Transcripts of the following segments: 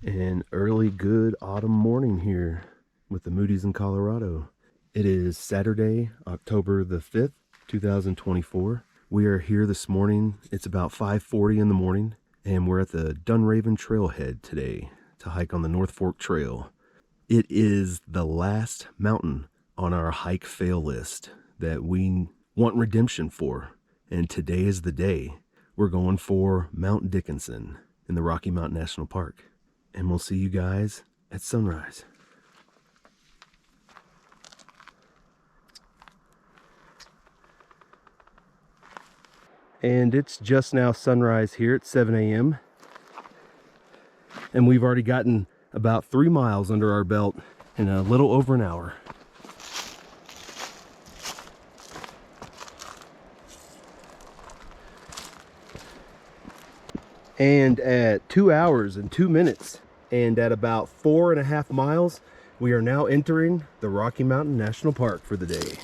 An early good autumn morning here with the Moody's in Colorado. It is Saturday, October the 5th, 2024. We are here this morning. It's about 5:40 in the morning, and we're at the Dunraven Trailhead today to hike on the North Fork Trail. It is the last mountain on our hike fail list that we want redemption for, and today is the day. We're going for Mount Dickinson in the Rocky Mountain National Park. And we'll see you guys at sunrise. And it's just now sunrise here at 7 a.m. And we've already gotten about 3 miles under our belt in a little over an hour. And at 2 hours and 2 minutes and at about 4.5 miles, we are now entering the Rocky Mountain National Park for the day.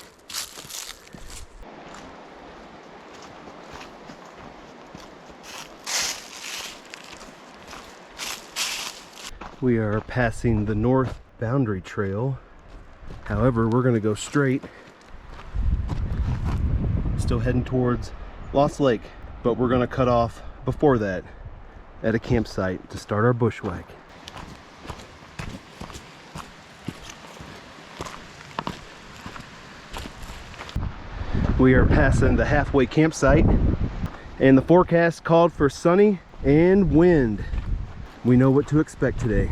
We are passing the North Boundary Trail. However, we're going to go straight. Still heading towards Lost Lake, but we're going to cut off before that at a campsite to start our bushwhack. We are passing the halfway campsite, and the forecast called for sunny and wind. We know what to expect today.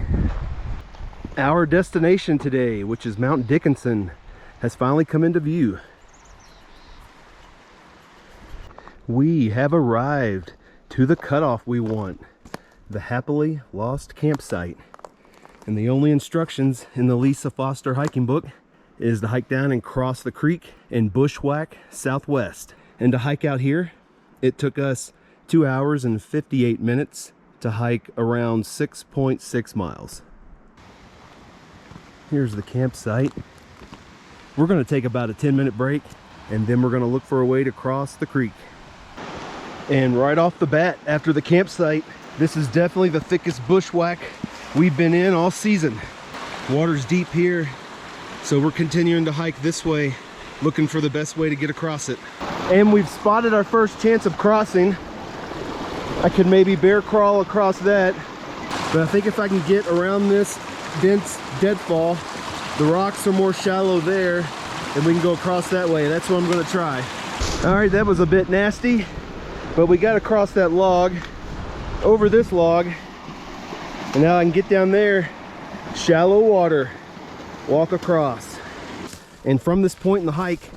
Our destination today, which is Mount Dickinson, has finally come into view. We have arrived to the cutoff we want, the Happily Lost campsite. And the only instructions in the Lisa Foster hiking book is to hike down and cross the creek and bushwhack southwest. And to hike out here, it took us 2 hours and 58 minutes to hike around 6.6 miles. Here's the campsite. We're going to take about a 10-minute break, and then we're going to look for a way to cross the creek. And right off the bat, after the campsite, this is definitely the thickest bushwhack we've been in all season. Water's deep here, so we're continuing to hike this way, looking for the best way to get across it. And we've spotted our first chance of crossing. I could maybe bear crawl across that, but I think if I can get around this dense deadfall, the rocks are more shallow there, and we can go across that way. That's what I'm going to try. All right, that was a bit nasty, but we got to cross that log, over this log, and now I can get down there, shallow water, walk across. And from this point in the hike,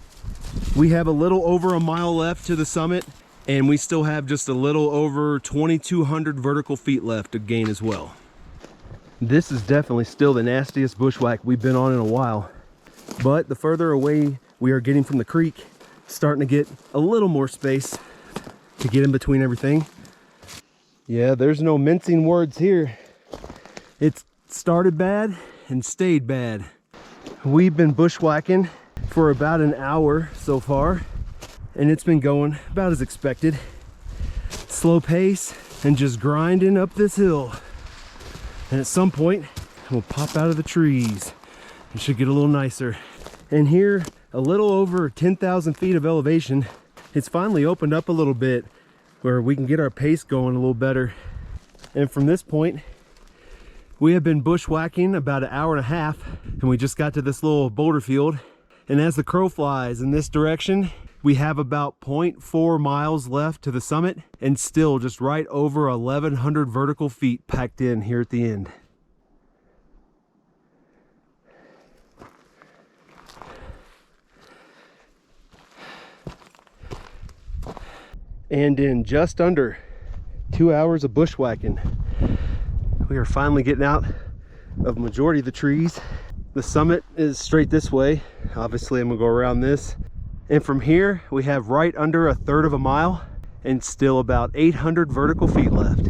we have a little over a mile left to the summit, and we still have just a little over 2,200 vertical feet left to gain as well. This is definitely still the nastiest bushwhack we've been on in a while, but the further away we are getting from the creek, starting to get a little more space to get in between everything. Yeah, there's no mincing words here. It started bad and stayed bad. We've been bushwhacking for about an hour so far, and it's been going about as expected. Slow pace and just grinding up this hill. And at some point, we'll pop out of the trees. It should get a little nicer. And here, a little over 10,000 feet of elevation, it's finally opened up a little bit where we can get our pace going a little better. And from this point, we have been bushwhacking about an hour and a half, and we just got to this little boulder field. And as the crow flies in this direction, we have about 0.4 miles left to the summit, and still just right over 1,100 vertical feet packed in here at the end. And in just under 2 hours of bushwhacking, we are finally getting out of the majority of the trees. The summit is straight this way. Obviously, I'm gonna go around this. And from here, we have right under 1/3 of a mile and still about 800 vertical feet left.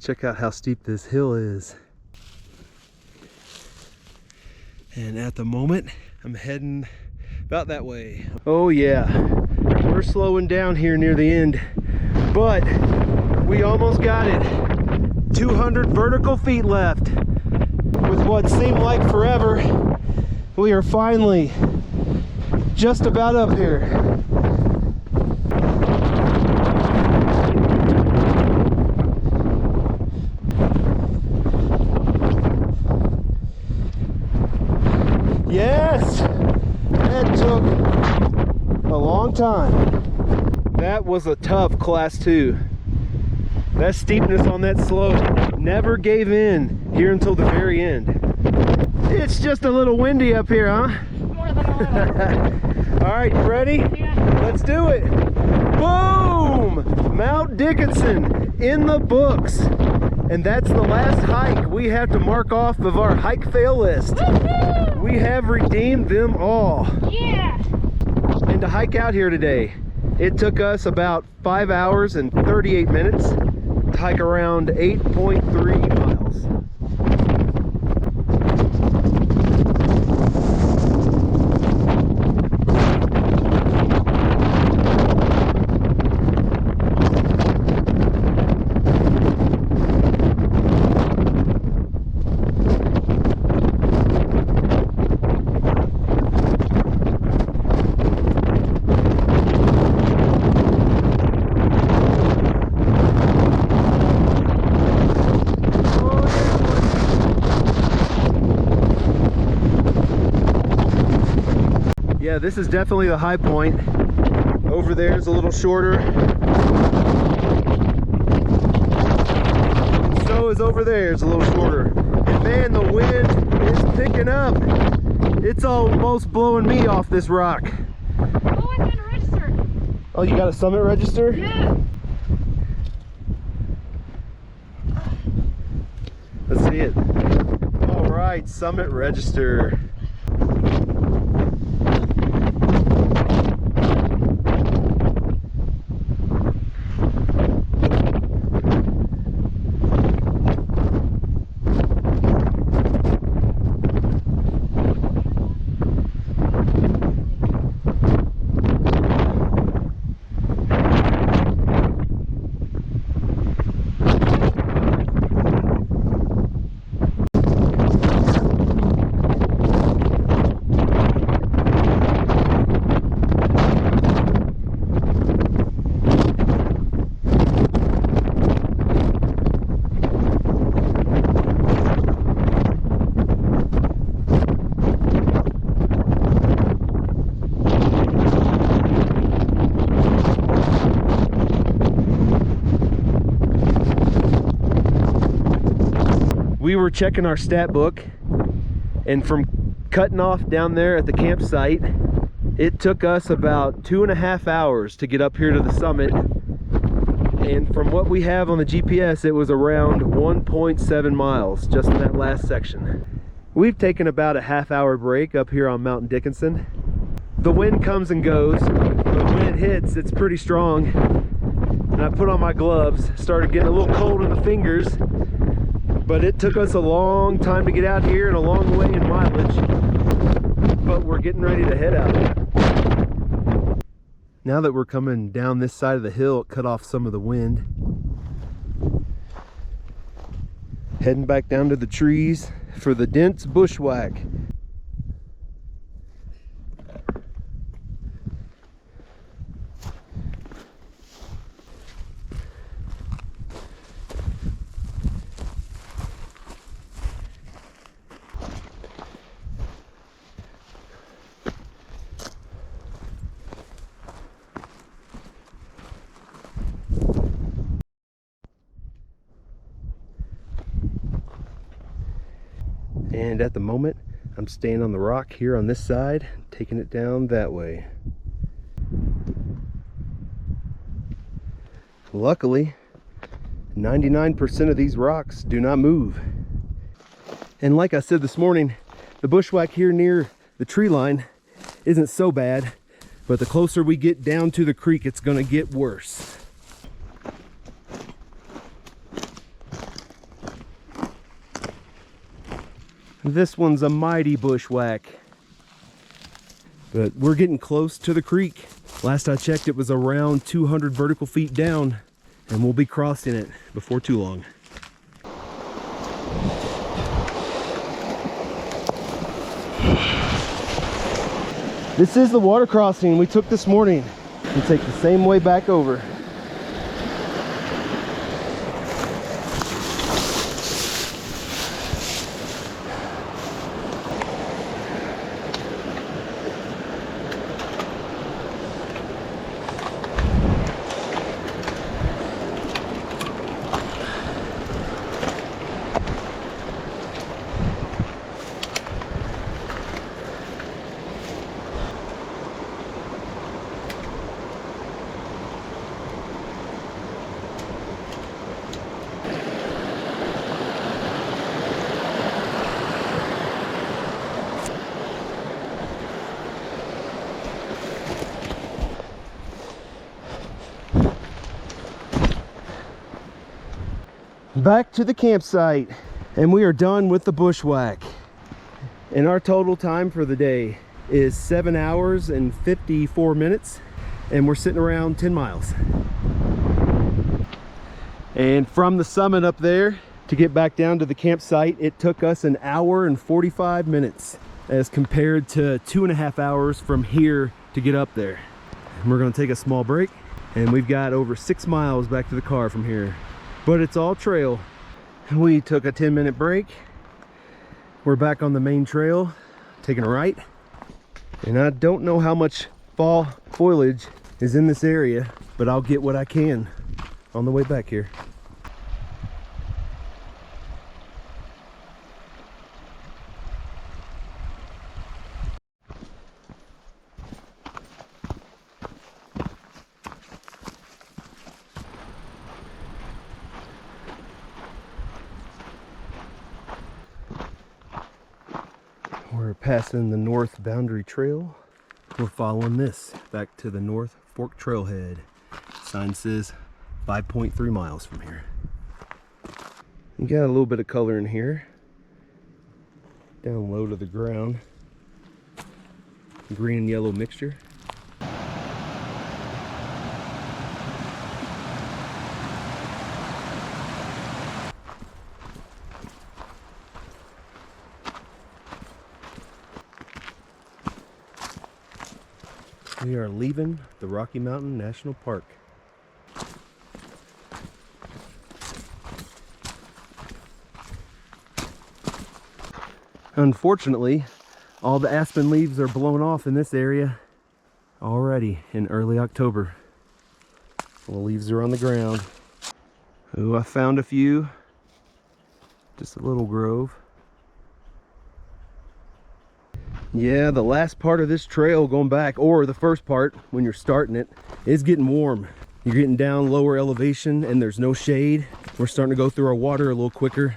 Check out how steep this hill is. And at the moment, I'm heading about that way. Oh yeah, we're slowing down here near the end. but we almost got it. 200 vertical feet left. With what seemed like forever, we are finally just about up here. Yes! That took a long time. That was a tough class 2. That steepness on that slope never gave in here until the very end. It's just a little windy up here, huh? More than a little. All right, you ready? Yeah. Let's do it. Boom! Mount Dickinson in the books. And that's the last hike we have to mark off of our hike fail list. We have redeemed them all. Yeah. And to hike out here today, it took us about 5 hours and 38 minutes to hike around 8.3 miles. Yeah, this is definitely the high point. Over there is a little shorter. So is over there is a little shorter. And man, the wind is picking up. It's almost blowing me off this rock. Oh, I got a register. Oh, you got a summit register? Yeah. Let's see it. All right, summit register. We were checking our stat book, and from cutting off down there at the campsite, it took us about 2.5 hours to get up here to the summit. And from what we have on the GPS, it was around 1.7 miles just in that last section. We've taken about a half-hour break up here on Mount Dickinson. The wind comes and goes, but when it hits, it's pretty strong. And I put on my gloves, started getting a little cold in the fingers. But it took us a long time to get out here and a long way in mileage. But we're getting ready to head out. Now that we're coming down this side of the hill, it cut off some of the wind. Heading back down to the trees for the dense bushwhack. And at the moment, I'm staying on the rock here on this side, taking it down that way. Luckily, 99% of these rocks do not move. And like I said this morning, the bushwhack here near the tree line isn't so bad, but the closer we get down to the creek, it's gonna get worse. This one's a mighty bushwhack. But we're getting close to the creek. Last I checked, it was around 200 vertical feet down. and we'll be crossing it before too long. This is the water crossing we took this morning. We take the same way back over. Back to the campsite, and we are done with the bushwhack. And our total time for the day is 7 hours and 54 minutes, and we're sitting around 10 miles. And from the summit up there to get back down to the campsite, it took us 1 hour and 45 minutes as compared to 2.5 hours from here to get up there. And we're going to take a small break, and we've got over 6 miles back to the car from here. But it's all trail. We took a 10-minute break. We're back on the main trail, taking a right. And I don't know how much fall foliage is in this area, but I'll get what I can on the way back here. We're passing the North Boundary Trail. We're following this back to the North Fork Trailhead. Sign says 5.3 miles from here. You got a little bit of color in here. Down low to the ground. Green and yellow mixture. We are leaving the Rocky Mountain National Park. Unfortunately, all the aspen leaves are blown off in this area already in early October. The leaves are on the ground. Ooh, I found a few. Just a little grove. Yeah, the last part of this trail going back, or the first part when you're starting it, is getting warm. You're getting down lower elevation and there's no shade. We're starting to go through our water a little quicker.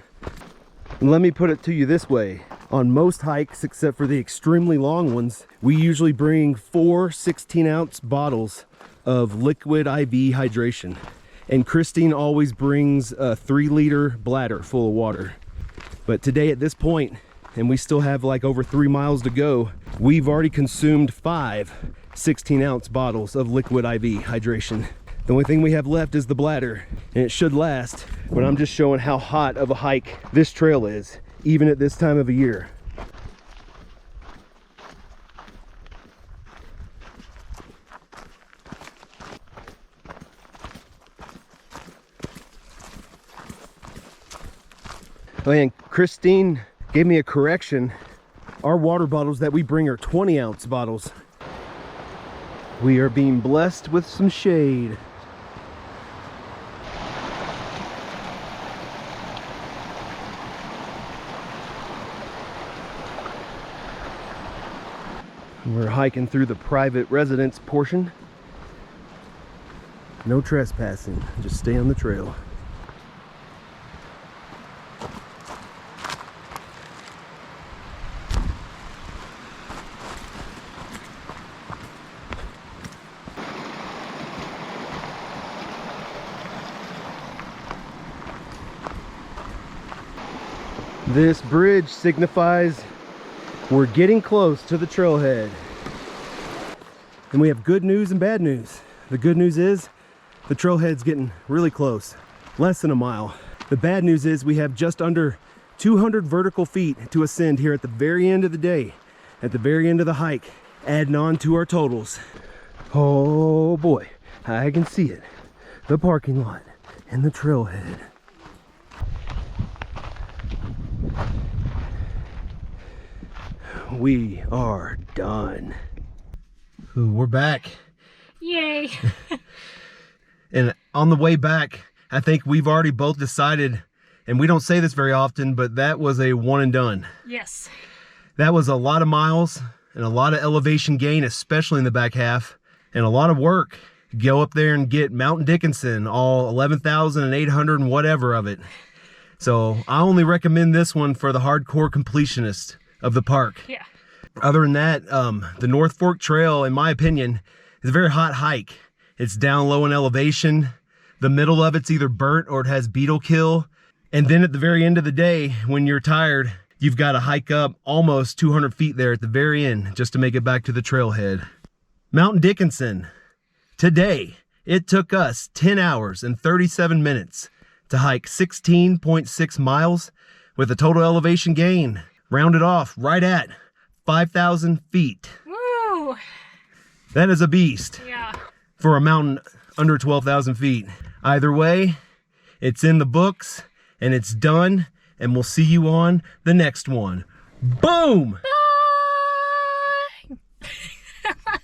And let me put it to you this way. On most hikes, except for the extremely long ones, we usually bring 4 16-ounce bottles of liquid IV hydration. And Christine always brings a 3-liter bladder full of water. But today at this point, and we still have like over 3 miles to go, we've already consumed 5 16-ounce bottles of liquid IV hydration. The only thing we have left is the bladder, and it should last, but I'm just showing how hot of a hike this trail is, even at this time of a year. Oh, and Christine gave me a correction. Our water bottles that we bring are 20-ounce bottles. We are being blessed with some shade. We're hiking through the private residence portion. No trespassing, just stay on the trail. This bridge signifies we're getting close to the trailhead. And we have good news and bad news. The good news is The trailhead's getting really close, less than a mile. The bad news is we have just under 200 vertical feet to ascend here at the very end of the day, at the very end of the hike, adding on to our totals. Oh boy, I can see it. The parking lot and the trailhead. We are done. Ooh, we're back. Yay. And on the way back, I think we've already both decided, and we don't say this very often, but that was a one and done. Yes. That was a lot of miles and a lot of elevation gain, especially in the back half, and a lot of work. Go up there and get Mountain Dickinson, all 11,800 and whatever of it. So I only recommend this one for the hardcore completionist of the park. Yeah. Other than that, the North Fork Trail, in my opinion, is a very hot hike. It's down low in elevation. The middle of it's either burnt or it has beetle kill. And then at the very end of the day, when you're tired, you've got to hike up almost 200 feet there at the very end just to make it back to the trailhead. Mountain Dickinson. Today, it took us 10 hours and 37 minutes to hike 16.6 miles with a total elevation gain, rounded off right at 5,000 feet. Woo. That is a beast Yeah. for a mountain under 12,000 feet. Either way, it's in the books and it's done, and we'll see you on the next one. Boom! Bye.